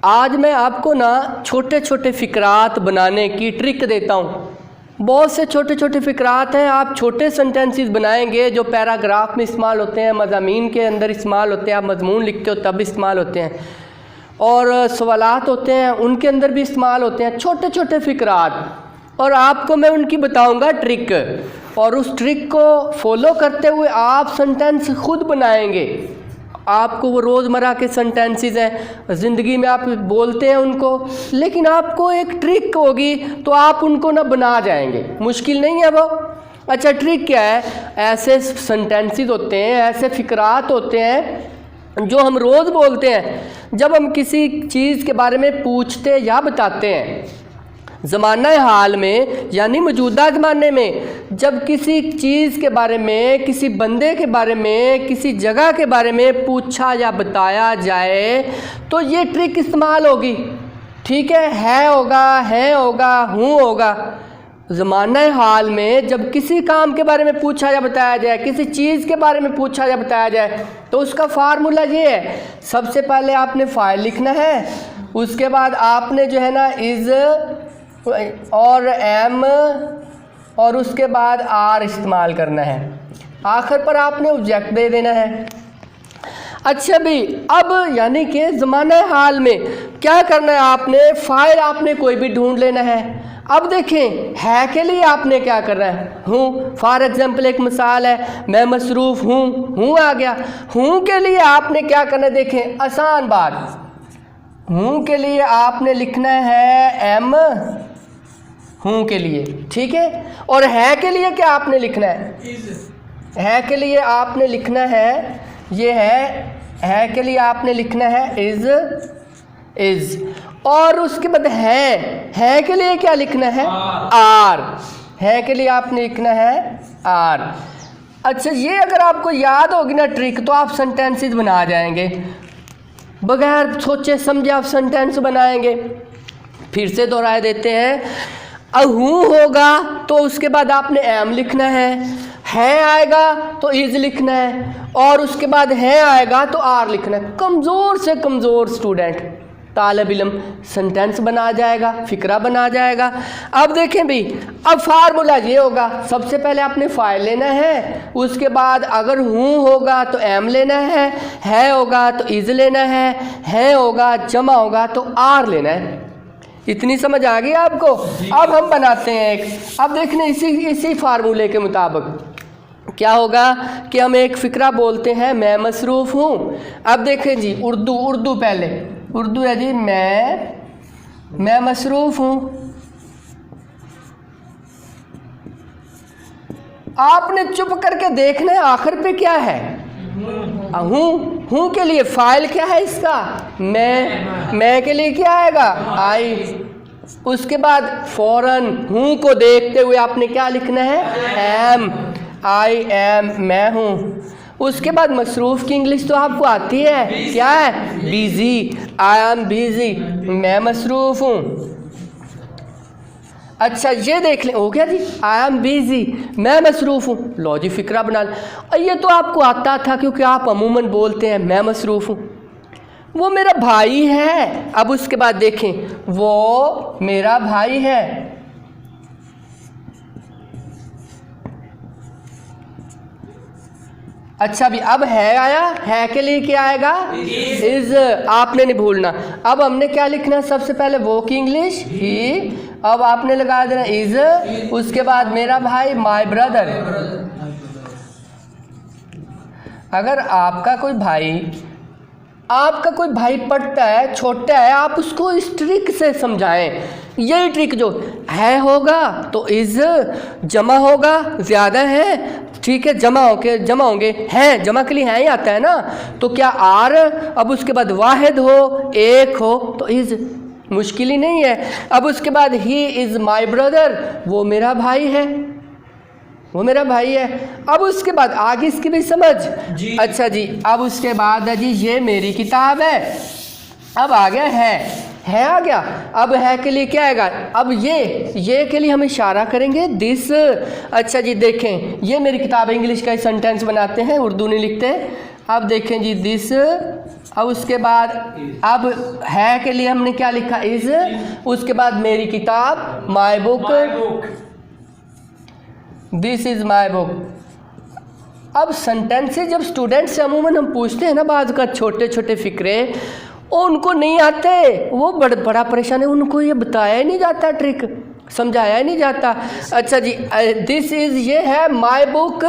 आज मैं आपको ना छोटे छोटे फ़िक्रात बनाने की ट्रिक देता हूँ। बहुत से छोटे छोटे फ़िक्रात हैं, आप छोटे सेंटेंसेस बनाएंगे जो पैराग्राफ में इस्तेमाल होते हैं, मज़ामीन के अंदर इस्तेमाल होते हैं, आप मज़मून लिखते हो तब इस्तेमाल होते हैं, और सवालात होते हैं उनके अंदर भी इस्तेमाल होते हैं छोटे छोटे फ़िक्रात। और आपको मैं उनकी बताऊंगा ट्रिक, और उस ट्रिक को फॉलो करते हुए आप सेंटेंस खुद बनाएंगे। आपको वो रोज़मर्रा के सेंटेंसेस हैं, ज़िंदगी में आप बोलते हैं उनको, लेकिन आपको एक ट्रिक होगी तो आप उनको ना बना जाएंगे। मुश्किल नहीं है वो। अच्छा, ट्रिक क्या है? ऐसे सेंटेंसेस होते हैं, ऐसे फ़िक्रात होते हैं जो हम रोज़ बोलते हैं जब हम किसी चीज़ के बारे में पूछते या बताते हैं। ज़माना हाल में यानी मौजूदा ज़माने में जब किसी चीज़ के बारे में, किसी बंदे के बारे में, किसी जगह के बारे में पूछा या बताया जाए तो ये ट्रिक इस्तेमाल होगी। ठीक है होगा, है होगा, हूँ होगा। ज़माना हाल में जब किसी काम के बारे में पूछा या बताया जाए, किसी चीज़ के बारे में पूछा या बताया जाए, तो उसका फार्मूला ये है। सबसे पहले आपने फ़ाइल लिखना है, उसके बाद आपने जो है ना इज़ और एम और उसके बाद आर इस्तेमाल करना है। आखिर पर आपने ऑब्जेक्ट दे देना है। अच्छा भी, अब यानी कि ज़माना हाल में क्या करना है? आपने फ़ाइल आपने कोई भी ढूंढ लेना है। अब देखें, है के लिए आपने क्या करना है? हूँ। फॉर एग्जांपल एक मिसाल है, मैं मसरूफ़ हूँ आ गया। हूँ के लिए आपने क्या करना है? देखें, आसान बात। हूँ के लिए आपने लिखना है एम, हूँ के लिए, ठीक है। और है के लिए क्या आपने लिखना है? है के लिए आपने लिखना है, ये है के लिए आपने लिखना है इज़। और उसके बाद है के लिए क्या लिखना है? आर। है के लिए आपने लिखना है आर। अच्छा, ये अगर आपको याद होगी ना ट्रिक, तो आप सेंटेंसेस बना जाएंगे। बगैर सोचे समझे आप सेंटेंस बनाएंगे। फिर से दोहराए देते हैं। हूँ होगा तो उसके बाद आपने एम लिखना है आएगा तो इज़ लिखना है, और उसके बाद है आएगा तो आर लिखना है। कमज़ोर से कमज़ोर स्टूडेंट, तालिब इल्म सेंटेंस बना जाएगा, फ़िक्रा बना जाएगा। अब देखें भी, अब फार्मूला ये होगा। सबसे पहले आपने फ़ाइल लेना है, उसके बाद अगर हूँ होगा तो एम लेना है होगा तो इज़ लेना है होगा, जमा होगा तो आर लेना है। इतनी समझ आ गई आपको? अब हम बनाते हैं एक। अब देखने इसी फार्मूले के मुताबिक क्या होगा कि हम एक फ़िक्रा बोलते हैं, मैं मसरूफ़ हूँ। अब देखें जी, उर्दू पहले, उर्दू है जी, मैं मसरूफ़ हूँ। आपने चुप करके देखना है आखिर पे क्या है। हूँ के लिए फ़ाइल क्या है इसका? मैं के लिए क्या आएगा? आई। उसके बाद फ़ौरन हूँ को देखते हुए आपने क्या लिखना है? एम। आई एम, मैं हूँ। उसके बाद मसरूफ़ की इंग्लिश तो आपको आती है, क्या है? बिज़ी। आई एम बिज़ी, मैं मसरूफ़ हूँ। अच्छा, ये देख लें, हो गया जी, आई एम बिज़ी, मैं मसरूफ़ हूँ। लो जी, फ़िक्रा बना लें। और ये तो आपको आता था क्योंकि आप अमूमन बोलते हैं मैं मसरूफ़ हूँ। वो मेरा भाई है। अब उसके बाद देखें, वो मेरा भाई है। अच्छा भी, अब है आया, है के लिए क्या आएगा? इज़। आपने नहीं भूलना। अब हमने क्या लिखना है? सबसे पहले वो की इंग्लिश ही, अब आपने लगा देना इज़, उसके बाद मेरा भाई, माय ब्रदर। अगर आपका कोई भाई पढ़ता है, छोटा है, आप उसको इस ट्रिक से समझाएं। यही ट्रिक जो है होगा तो इज़, जमा होगा, ज़्यादा है, ठीक है, जमा होंगे, हैं जमा के लिए हैं ही आता है ना, तो क्या आर। अब उसके बाद वाहिद हो, एक हो तो इज़, मुश्किल ही नहीं है। अब उसके बाद ही इज़ माय ब्रदर, वो मेरा भाई है, वो मेरा भाई है। अब उसके बाद आगे इसकी भी समझ जी। अच्छा जी, अब उसके बाद है जी, ये मेरी किताब है। अब आ गया है आ गया। अब है के लिए क्या आएगा? अब ये के लिए हम इशारा करेंगे, दिस। अच्छा जी, देखें, ये मेरी किताब है, इंग्लिश का सेंटेंस बनाते हैं, उर्दू नहीं लिखते। अब देखें जी दिस, अब उसके बाद अब है के लिए हमने क्या लिखा, इज। उसके बाद मेरी किताब, my book, this is my book. अब सेंटेंसेस जब स्टूडेंट से अमूमन हम पूछते हैं ना, बाद का छोटे छोटे फिक्रे उनको नहीं आते, वो बड़ा परेशान है, उनको ये बताया ही नहीं जाता, ट्रिक समझाया ही नहीं जाता। अच्छा जी, दिस इज़ ये है माई बुक,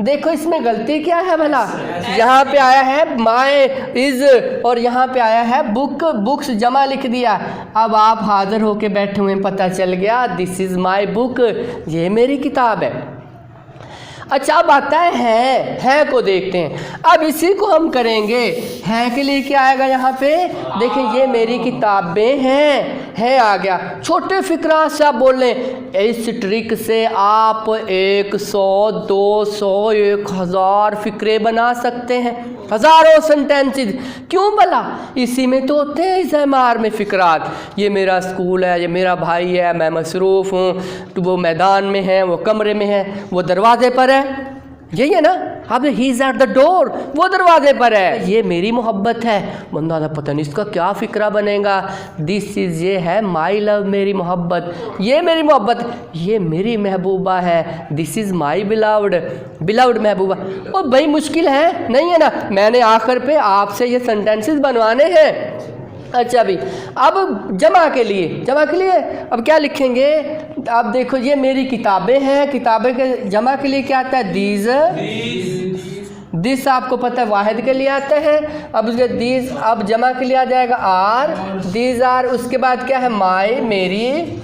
देखो इसमें गलती क्या है भला, यहाँ पे आया है माई इज़ और यहाँ पे आया है बुक, बुक्स जमा लिख दिया। अब आप हाजिर होके बैठे हुए, पता चल गया दिस इज़ माई बुक, ये मेरी किताब है। अच्छा अब आता है को देखते हैं। अब इसी को हम करेंगे, है के लिए क्या आएगा यहाँ पे, देखें ये मेरी किताबें हैं, है आ गया। छोटे फिक्रा से आप बोल लें, इस ट्रिक से आप 100, 200, 1000 फिक्रे बना सकते हैं, हज़ारों सेंटेंसेस। क्यों भला, इसी में तो होते हैं इस एमआर में फिक्रात। ये मेरा स्कूल है, ये मेरा भाई है, मैं मसरूफ़ हूँ, तो वो मैदान में है, वो कमरे में है, वो दरवाजे पर है, यही है ना। अब he is at the door, वो दरवाजे पर है, ये मेरी मोहब्बत है। बंदा ना पता नहीं इसका क्या फिक्रा बनेगा। दिस इज़ ये है माई लव, मेरी मोहब्बत, ये मेरी मोहब्बत, ये मेरी महबूबा है, this is my beloved, beloved महबूबा। और भाई मुश्किल है नहीं है ना, मैंने आखिर पे आपसे ये सेंटेंसेस बनवाने हैं। अच्छा भी, अब जमा के लिए अब क्या लिखेंगे, अब देखो ये मेरी किताबें हैं, किताबें के जमा के लिए क्या आता है, दीज, दिस आपको पता है वाहिद के लिए आता है। अब उसके दीज, अब जमा के लिए आ जाएगा आर, दीज आर। उसके बाद क्या है, माई, मेरी,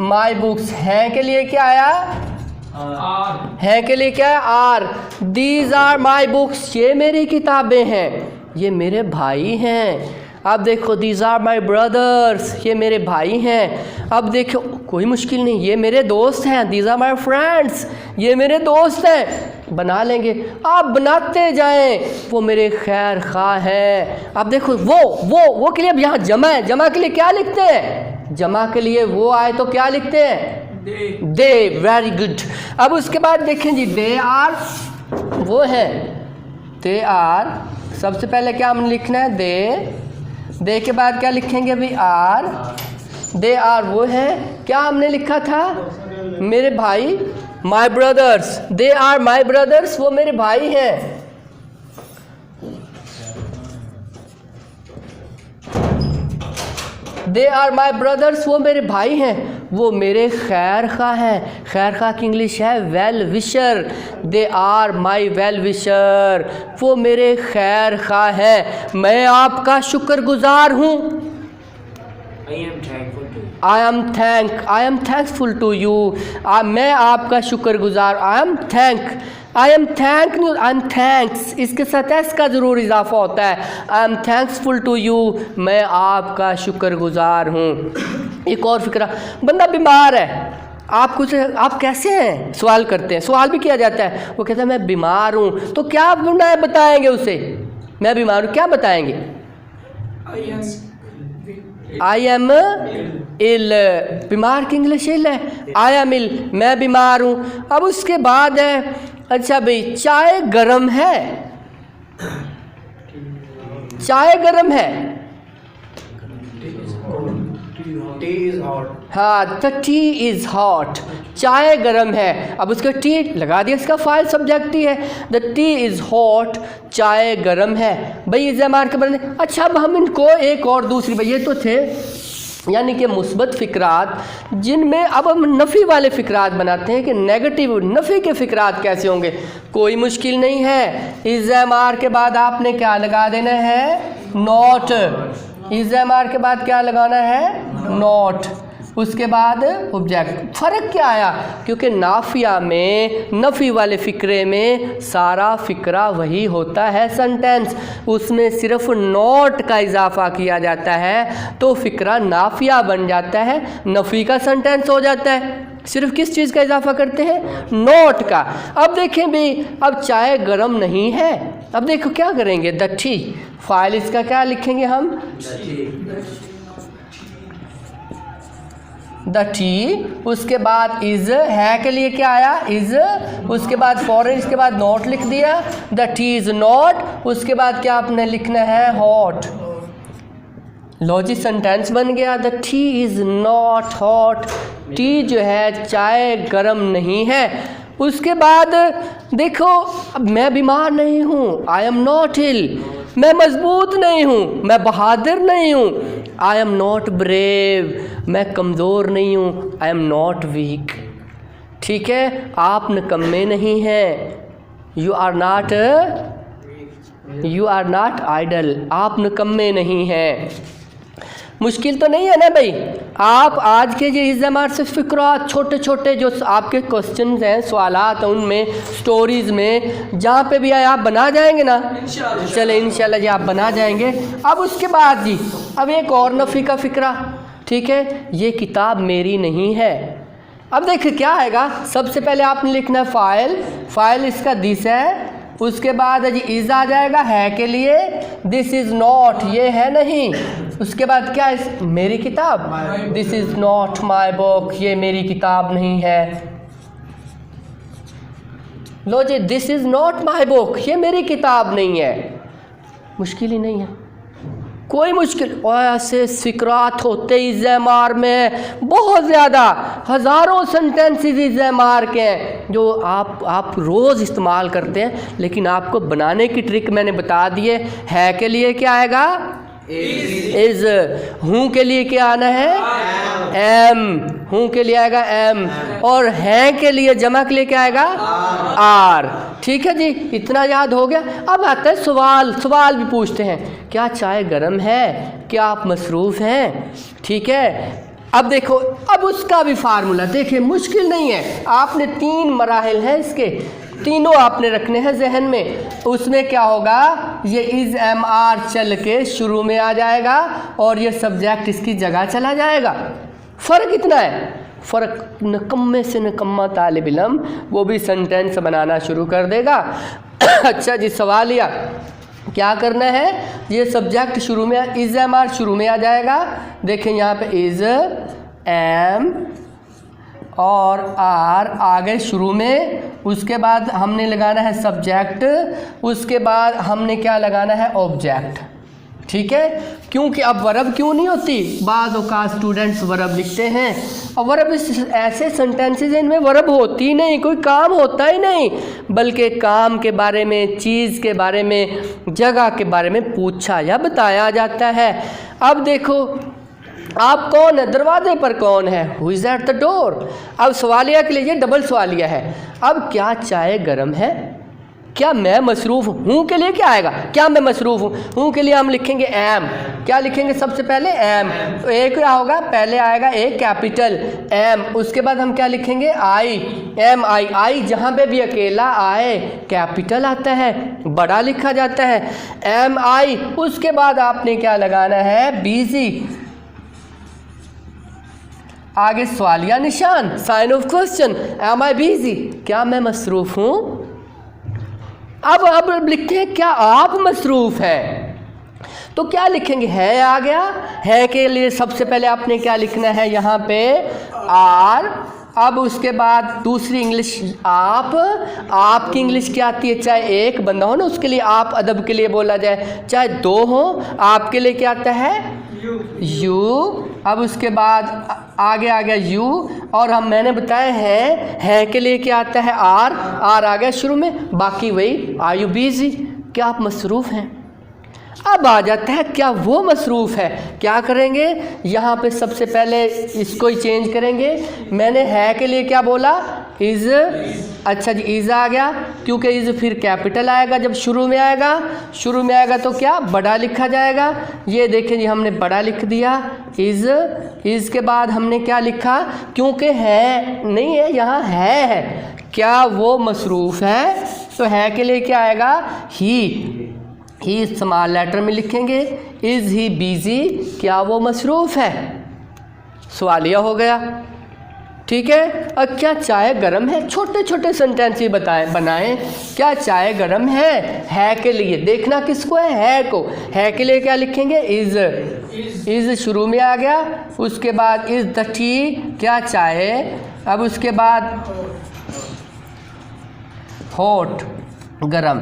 माई बुक्स। हैं के लिए क्या आया, हैं के लिए क्या है, R. These are my books, ये मेरी किताबें हैं, ये मेरे भाई हैं। अब देखो दीज आर माई ब्रदर्स, ये मेरे भाई हैं। अब देखो कोई मुश्किल नहीं, ये मेरे दोस्त हैं, दीज आर माई फ्रेंड्स, ये मेरे दोस्त हैं। बना लेंगे, आप बनाते जाएं, वो मेरे खैर खा हैं। अब देखो वो के लिए, अब यहाँ जमा है, जमा के लिए क्या लिखते हैं, जमा के लिए वो आए तो क्या लिखते हैं, दे, वेरी गुड। अब उसके बाद देखें जी, दे आर वो है, दे आर, सबसे पहले क्या हमने लिखना है, दे के बाद क्या लिखेंगे अभी, आर, दे आर वो है, क्या हमने लिखा था, मेरे भाई, my brothers, they are my brothers, वो मेरे भाई हैं। दे आर माई ब्रदर्स, वो मेरे भाई हैं, वो मेरे खैर खा हैं। खैर खा की इंग्लिश है well wisher, they are my well wisher, वो मेरे खैर खा हैं। मैं आपका शुक्रगुजार हूँ, I am thankful to you, मैं आपका शुक्रगुजार, आई एम थैंक्स, इसके साथ एस का ज़रूर इजाफा होता है। I am thanksful to you, मैं आपका शुक्रगुजार हूँ। एक और फिक्रा, बंदा बीमार है, आप कैसे हैं सवाल करते हैं, सवाल भी किया जाता है, वो कहता है मैं बीमार हूँ, तो क्या बताएंगे उसे, मैं बीमार हूँ, क्या बताएंगे, आई एम इल, बीमार की इंग्लिश इल है, आई एम इल, मैं बीमार हूँ। अब उसके बाद है, अच्छा भाई चाय गरम है, चाय गरम है, हाँ, द टी इज हॉट, चाय गरम है। अब उसका टी लगा दिया, इसका फाइल सब्जेक्ट ही है, द टी इज हॉट, चाय गरम है। भाई इस मार के बने। अच्छा अब हम इनको एक और दूसरी, भाई ये तो थे यानी कि मुस्बत फ़िक्रात, जिनमें अब हम नफ़ी वाले फ़िक्रात बनाते हैं कि नेगेटिव नफ़ी के फ़िक्रात कैसे होंगे। कोई मुश्किल नहीं है, इस एम.आर के बाद आपने क्या लगा देना है, नॉट। इस एम.आर के बाद क्या लगाना है, नॉट। उसके बाद ऑब्जेक्ट। फ़र्क क्या आया, क्योंकि नाफिया में, नफ़ी वाले फ़िक्रे में सारा फ़िक्रा वही होता है सेंटेंस, उसमें सिर्फ नॉट का इजाफ़ा किया जाता है तो फ़िक्रा नाफिया बन जाता है, नफ़ी का सेंटेंस हो जाता है। सिर्फ किस चीज़ का इजाफ़ा करते हैं, नॉट का। अब देखें भी, अब चाय गर्म नहीं है, अब देखो क्या करेंगे, द टी, फाइल इसका क्या लिखेंगे हम, द टी, उसके बाद इज़, है के लिए क्या आया इज़, उसके बाद फॉरेन, इसके बाद नॉट लिख दिया, द टी इज़ नॉट, उसके बाद क्या आपने लिखना है हॉट। लो जी सेंटेंस बन गया, the T is not hot, T जो है चाय गर्म नहीं है। उसके बाद देखो, अब मैं बीमार नहीं हूँ, आई एम नॉट इल, मैं मजबूत नहीं हूँ, मैं बहादुर नहीं हूँ, आई एम नॉट ब्रेव, मैं कमज़ोर नहीं हूँ, आई एम नॉट वीक। ठीक है, आप निकम्मे नहीं हैं, यू आर नॉट आइडल, आप निकम्मे नहीं हैं। मुश्किल तो नहीं है ना भाई। आप आज के ये इज़्ज़ामार से फ़िक्रात छोटे छोटे जो आपके क्वेश्चंस हैं, सवालात हैं, उनमें स्टोरीज़ में जहाँ पे भी आए आप बना जाएंगे ना, चले इंशाल्लाह जी आप बना जाएंगे। अब उसके बाद जी अब एक और नफ़ी का फ़िक्रा, ठीक है, ये किताब मेरी नहीं है। अब देखिए क्या आएगा, सबसे पहले आपने लिखना है फ़ाइल, फ़ाइल इसका दिस है, उसके बाद जी इज़ आ जाएगा है के लिए, दिस इज़ नॉट, ये है नहीं, उसके बाद क्या है मेरी किताब, this is not my book, ये मेरी किताब नहीं है। लो जी, this is not my book, ये मेरी किताब नहीं है। मुश्किल ही नहीं है, कोई मुश्किल। ऐसे फ़िक्रात होते इज़्ज़ामार में बहुत ज़्यादा, हज़ारों सेंटेंसेस इज़्ज़ामार के हैं जो आप रोज़ इस्तेमाल करते हैं, लेकिन आपको बनाने की ट्रिक मैंने बता दी है के लिए क्या आएगा इज़, हूँ के लिए क्या आना है एम, हूँ के लिए आएगा एम, और हैं के लिए जमा के लिए क्या आएगा आर। ठीक है जी, इतना याद हो गया। अब आता है सवाल भी पूछते हैं, क्या चाय गर्म है, क्या आप मसरूफ़ हैं। ठीक है, अब देखो, अब उसका भी फार्मूला देखिए, मुश्किल नहीं है। आपने 3 मराहिल हैं इसके, तीनों आपने रखने हैं जहन में। उसमें क्या होगा, ये इज़ एम आर चल के शुरू में आ जाएगा और ये सब्जेक्ट इसकी जगह चला जाएगा। फ़र्क इतना है, फ़र्क निकम्मे से निकम्मा तालिब इल्म वो भी सेंटेंस बनाना शुरू कर देगा। अच्छा जी, सवालिया क्या करना है, ये सब्जेक्ट शुरू में इज़ एम आर शुरू में आ जाएगा। देखें यहाँ पे इज़ एम और आर आ गए शुरू में, उसके बाद हमने लगाना है सब्जेक्ट, उसके बाद हमने क्या लगाना है ऑब्जेक्ट। ठीक है, क्योंकि अब वर्ब क्यों नहीं होती, बाज़ औक़ात स्टूडेंट्स वर्ब लिखते हैं और वर्ब ऐसे सेंटेंसेस हैं इनमें वर्ब होती नहीं, कोई काम होता ही नहीं, बल्कि काम के बारे में, चीज़ के बारे में, जगह के बारे में पूछा या बताया जाता है। अब देखो, आप कौन है, दरवाजे पर कौन है, who is at the door. अब सवालिया के लिए ये डबल सवालिया है। अब क्या चाय गर्म है, क्या मैं मसरूफ़ हूँ के लिए क्या आएगा, क्या मैं मसरूफ़ हूँ के लिए हम लिखेंगे एम। क्या लिखेंगे सबसे पहले एम, तो एक क्या होगा, पहले आएगा एक कैपिटल एम, उसके बाद हम क्या लिखेंगे आई, एम आई। आई जहाँ पे भी अकेला आए कैपिटल आता है, बड़ा लिखा जाता है, एम आई। उसके बाद आपने क्या लगाना है बिजी, आगे सवालिया निशान, sign of question, am I busy, क्या मैं मसरूफ़ हूँ। अब लिखते हैं क्या आप मसरूफ़ हैं, तो क्या लिखेंगे, है आ गया, है के लिए सबसे पहले आपने क्या लिखना है यहाँ पे आर। अब उसके बाद दूसरी इंग्लिश आपकी इंग्लिश क्या आती है, चाहे एक बंदा हो ना उसके लिए आप अदब के लिए बोला जाए, चाहे 2 हो आपके लिए क्या आता है यू। अब उसके बाद आगे आ गया यू, और मैंने बताया है के लिए क्या आता है आर आ गया शुरू में, बाकी वही आर यू बिजी, क्या आप मसरूफ़ हैं। अब आ जाता है क्या वो मसरूफ़ है, क्या करेंगे यहाँ पे सबसे पहले इसको ही चेंज करेंगे। मैंने है के लिए क्या बोला इज़, अच्छा जी इज़ आ गया, क्योंकि इज़ फिर कैपिटल आएगा जब शुरू में आएगा तो क्या बड़ा लिखा जाएगा। ये देखें जी हमने बड़ा लिख दिया इज़ के बाद हमने क्या लिखा, क्योंकि है नहीं है यहाँ है, क्या वो मसरूफ़ है, तो है के लिए क्या आएगा ही स्मॉल लेटर में लिखेंगे, इज़ ही बिज़ी, क्या वो मसरूफ़ है। सवालिया हो गया। ठीक है। अब क्या चाय गर्म है? छोटे छोटे सेंटेंस बनाएं। क्या चाय गर्म है के लिए देखना किसको है को। है के लिए क्या लिखेंगे? इज़ शुरू में आ गया, उसके बाद इज़ द टी, क्या चाय, अब उसके बाद हॉट गरम,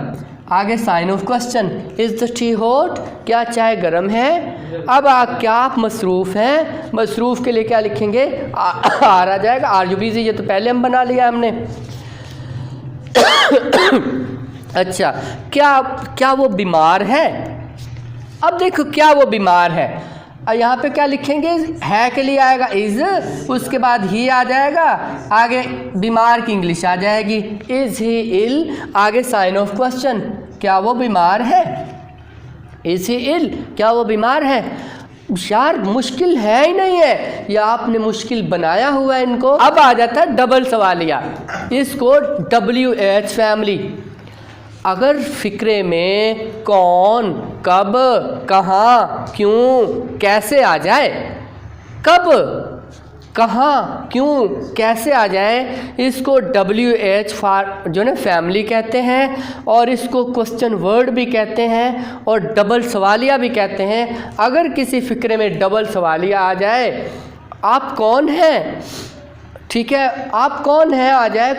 आगे sign of question, is the tea hot, क्या चाय गरम है। अब क्या आप मसरूफ़ हैं? मसरूफ़ के लिए क्या लिखेंगे? आर आ जाएगा, आर यू बिज़ी, ये तो पहले हम बना लिया हमने। अच्छा, क्या वो बीमार है? अब देखो क्या वो बीमार है, यहाँ पे क्या लिखेंगे? है के लिए आएगा इज़, उसके बाद ही आ जाएगा, आगे बीमार की इंग्लिश आ जाएगी इज़ ही इल, आगे साइन ऑफ क्वेश्चन, क्या वो बीमार है? इज़ ही इल, क्या वो बीमार है? यार मुश्किल है ही नहीं है, या आपने मुश्किल बनाया हुआ है इनको। अब आ जाता है डबल सवालिया, इसको WH फैमिली। अगर फ़िक्रे में कौन, कब, कहाँ, क्यों, कैसे आ जाए, कब, कहाँ, क्यों, कैसे आ जाए, इसको WH जो ना फैमिली कहते हैं, और इसको क्वेश्चन वर्ड भी कहते हैं और डबल सवालिया भी कहते हैं। अगर किसी फ़िक्रे में डबल सवालिया आ जाए, आप कौन हैं, ठीक है, आप कौन है आ जाए,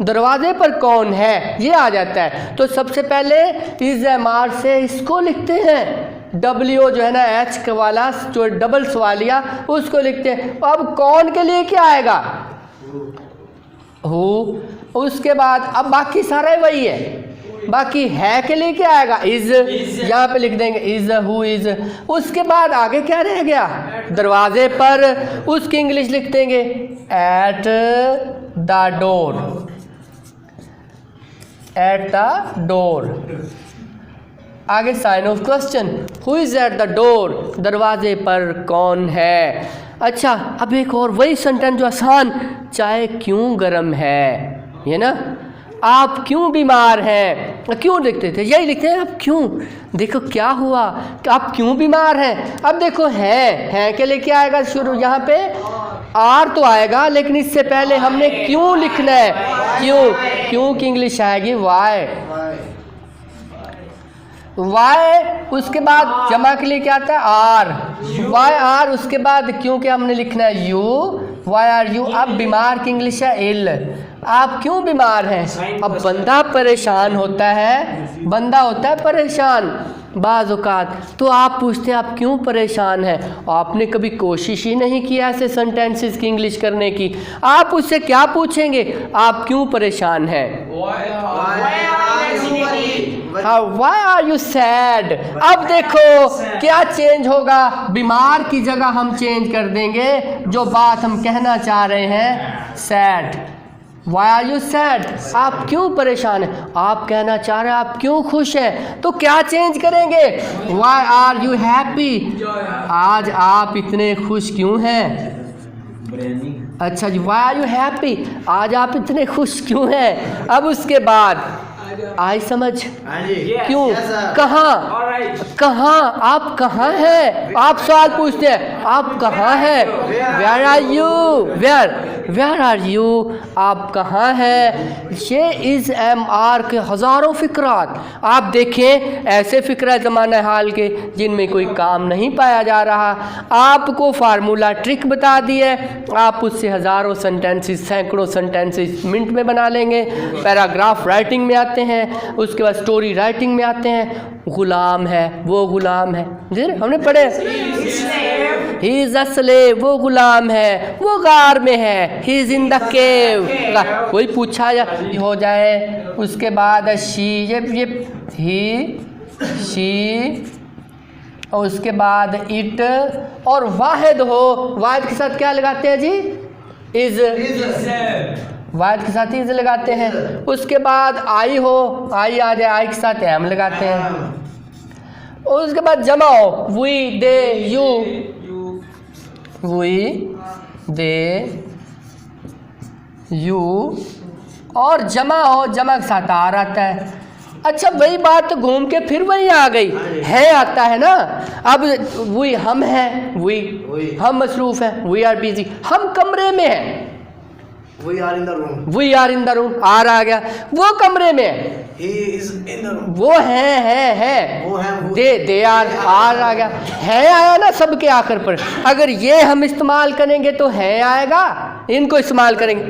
दरवाजे पर कौन है ये आ जाता है, तो सबसे पहले इज़ एम आर से इसको लिखते हैं, W जो है ना H वाला जो डबल सवालिया उसको लिखते हैं। अब कौन के लिए क्या आएगा? हु, उसके बाद अब बाकी सारा वही है, बाकी है के लिए क्या आएगा? इज़, यहाँ पे लिख देंगे इज़, हु इज़। उसके बाद आगे क्या रह गया? दरवाजे पर, उसकी इंग्लिश लिख देंगे at the door, at the door, आगे sign of question, who is at the door, दरवाजे पर कौन है। अच्छा, अब एक और वही सेंटेंस जो आसान, चाय क्यों गर्म है, ये ना, आप क्यों बीमार हैं, क्यों लिखते थे, यही लिखते हैं आप क्यों। देखो क्या हुआ कि आप क्यों बीमार हैं। अब देखो है के लिए क्या आएगा? शुरू यहाँ पे आर तो आएगा, लेकिन इससे पहले हमने क्यों लिखना है, क्यों की इंग्लिश आएगी वाई, उसके बाद जमा के लिए क्या आता है? आर, वाई आर, उसके बाद क्यों के हमने लिखना है यू, वाई आर यू। अब बीमार की इंग्लिश है इल, आप क्यों बीमार हैं। अब बंदा परेशान होता है, बंदा होता है परेशान बाज़ औक़ात, तो आप पूछते हैं आप क्यों परेशान हैं। आपने कभी कोशिश ही नहीं किया ऐसे सेंटेंसेस की इंग्लिश करने की। आप उससे क्या पूछेंगे? आप क्यों परेशान हैं। हाँ, वाई आर यू सैड। अब देखो क्या चेंज होगा, बीमार की जगह हम चेंज कर देंगे जो बात हम कहना चाह रहे हैं, sad. Why are you sad, आप क्यों परेशान हैं। आप कहना चाह रहे हैं आप क्यों खुश हैं, तो क्या चेंज करेंगे? वाई आर यू हैप्पी, आज आप इतने खुश क्यों हैं। अच्छा जी, वाई आर यू हैप्पी, आज आप इतने खुश क्यों हैं। अब उसके बाद आई समझ, क्यों, कहाँ, आप कहाँ हैं। आप सवाल पूछते हैं आप कहाँ हैं, where are you, where are you, आप कहाँ हैं। ये इज़ एम आर के हज़ारों फ़िक्रात आप देखें, ऐसे फ़िक्रा ज़माना हाल के जिनमें कोई काम नहीं पाया जा रहा। आपको फार्मूला ट्रिक बता दी है, आप उससे हज़ारों सेंटेंसेस, सैकड़ों सेंटेंसेस मिनट में बना लेंगे। पैराग्राफ राइटिंग में आते हैं, उसके बाद स्टोरी राइटिंग में आते हैं। गुलाम है, वो गुलाम है, जी हमने पढ़े, ही इज़ अ स्लेव, वो गुलाम है, वो गार में है, he is in the cave. कोई पूछा हो जाए, उसके बाद शी, ये ही, शी, और उसके बाद इट, और वाहिद हो, वाहिद के साथ क्या लगाते हैं जी? इज़, वाहिद के साथ इज़ लगाते हैं। उसके बाद आई हो, आई आ जाए, आई के साथ एम लगाते हैं। और उसके बाद जमा हो, we, they, you, we, they, you, और जमा हो, जमा के साथ आर आता है। अच्छा, वही बात तो घूम के फिर वही आ गई, है आता है ना। अब वी हम हैं, वी हम मसरूफ़ हैं, वी आर बिजी, हम कमरे में हैं, We are in the room. We are in the room, are आ गया, वो कमरे में है, He is in the room. वो है, वो है वो। दे आर, आर आ गया, है आया ना सबके आखिर पर। अगर ये हम इस्तेमाल करेंगे तो है आएगा, इनको इस्तेमाल करेंगे,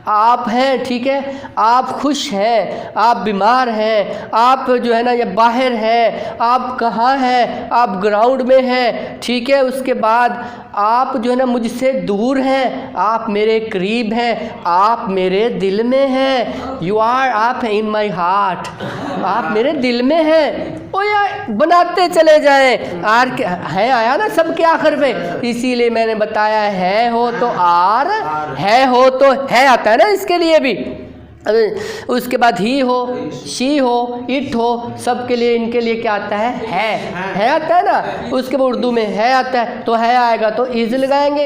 आप हैं, ठीक है, आप खुश हैं, आप बीमार हैं, आप जो है ना ये बाहर हैं, आप कहाँ हैं, आप ग्राउंड में हैं, ठीक है। उसके बाद आप जो है ना मुझसे दूर हैं, आप मेरे करीब हैं, आप मेरे दिल में हैं, यू आर, आप हैं इन माई हार्ट, आप मेरे दिल में हैं। ओ यार बनाते चले जाएं, आर के है आया ना सबके आखिर पे, इसीलिए मैंने बताया है हो तो आर, है हो तो है आता है ना इसके लिए भी। उसके बाद ही हो, शी हो, इट हो, सबके लिए इनके लिए क्या आता है आता है ना। उसके बाद उर्दू में है आता है, तो है आएगा तो इज लगाएंगे।